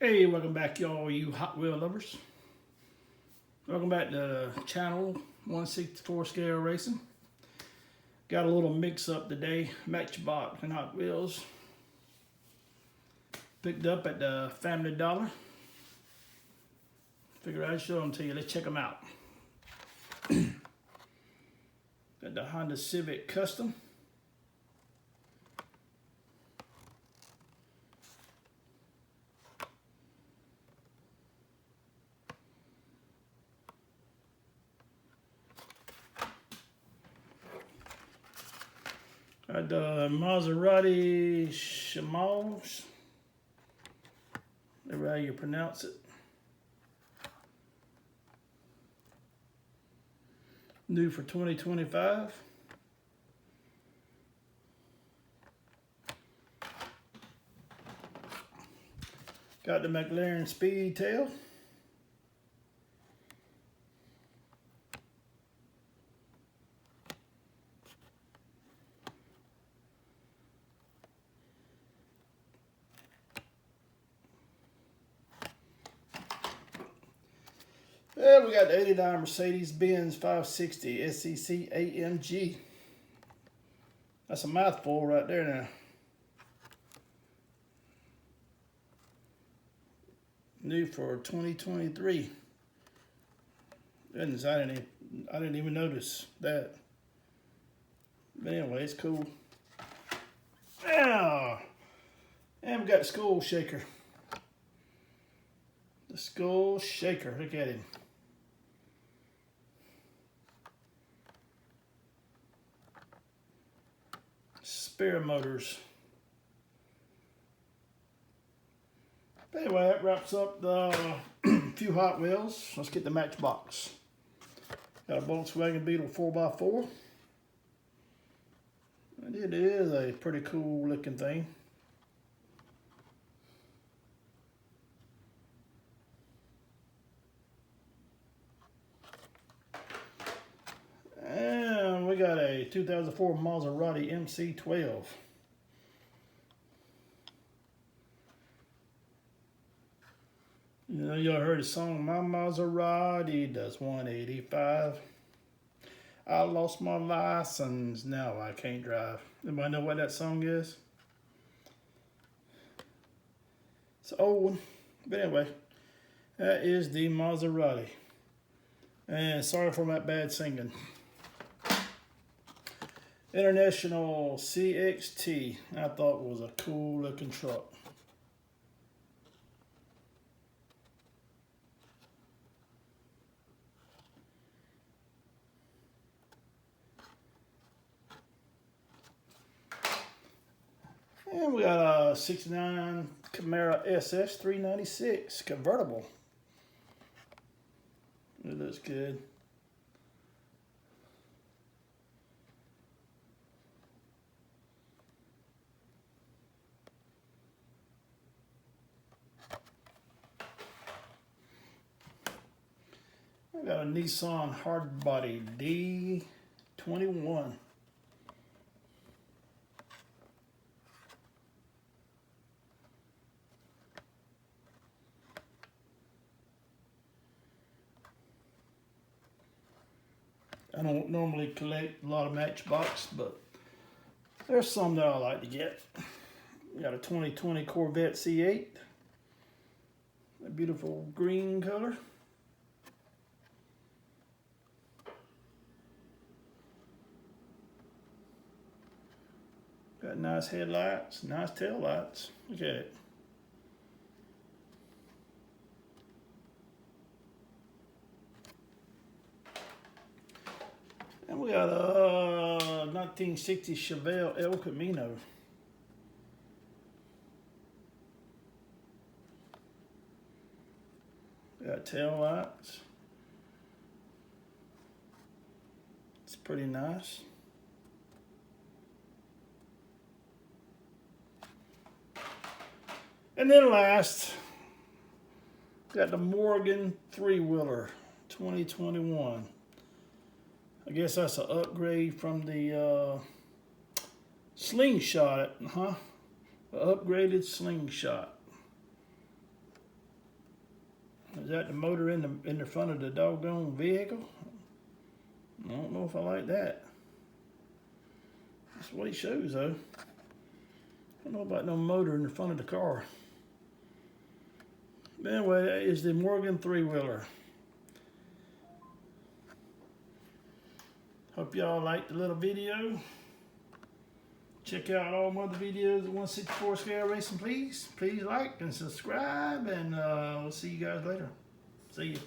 Hey, welcome back, y'all, you Hot Wheel lovers. Welcome back to channel 164 Scale Racing. Got a little mix up today. Matchbox and Hot Wheels. Picked up at the Family Dollar. Figured I'd show them to you. Let's check them out. Got the Honda Civic Custom. Got the Maserati Shimals. Whatever how you pronounce it. New for 2025. Got the McLaren Speedtail. Yeah, we got the 89 Mercedes-Benz 560 SEC AMG. That's a mouthful right there now. New for 2023. Goodness, I didn't even notice that. But anyway, it's cool. Now, and we got the Skull Shaker. The Skull Shaker, look at him. Spare motors. But anyway, that wraps up the few Hot Wheels. Let's get the Matchbox. Got a Volkswagen Beetle 4x4. And it is a pretty cool looking thing. And we got a 2004 Maserati MC12. You know, y'all heard the song, My Maserati does 185. I lost my license, now I can't drive. Anybody know what that song is? It's an old one. But anyway, that is the Maserati. And sorry for my bad singing. International CXT, I thought was a cool looking truck. And we got a 69 Camaro SS 396 convertible. It looks good. I got a Nissan Hardbody D21. I don't normally collect a lot of Matchbox, but there's some that I like to get. We got a 2020 Corvette C8. A beautiful green color. Got nice headlights, nice tail lights. Look at it. And we got a 1960 Chevelle El Camino. Got tail lights. It's pretty nice. And then last, got the Morgan 3-wheeler 2021. I guess that's an upgrade from the Slingshot, huh? An upgraded Slingshot. Is that the motor in the front of the doggone vehicle? I don't know if I like that. That's what he shows though. I don't know about no motor in the front of the car. But anyway, that is the Morgan 3-wheeler. Hope y'all liked the little video. Check out all my other videos at 164 Scale Racing, please. Please like and subscribe, and we'll see you guys later. See you.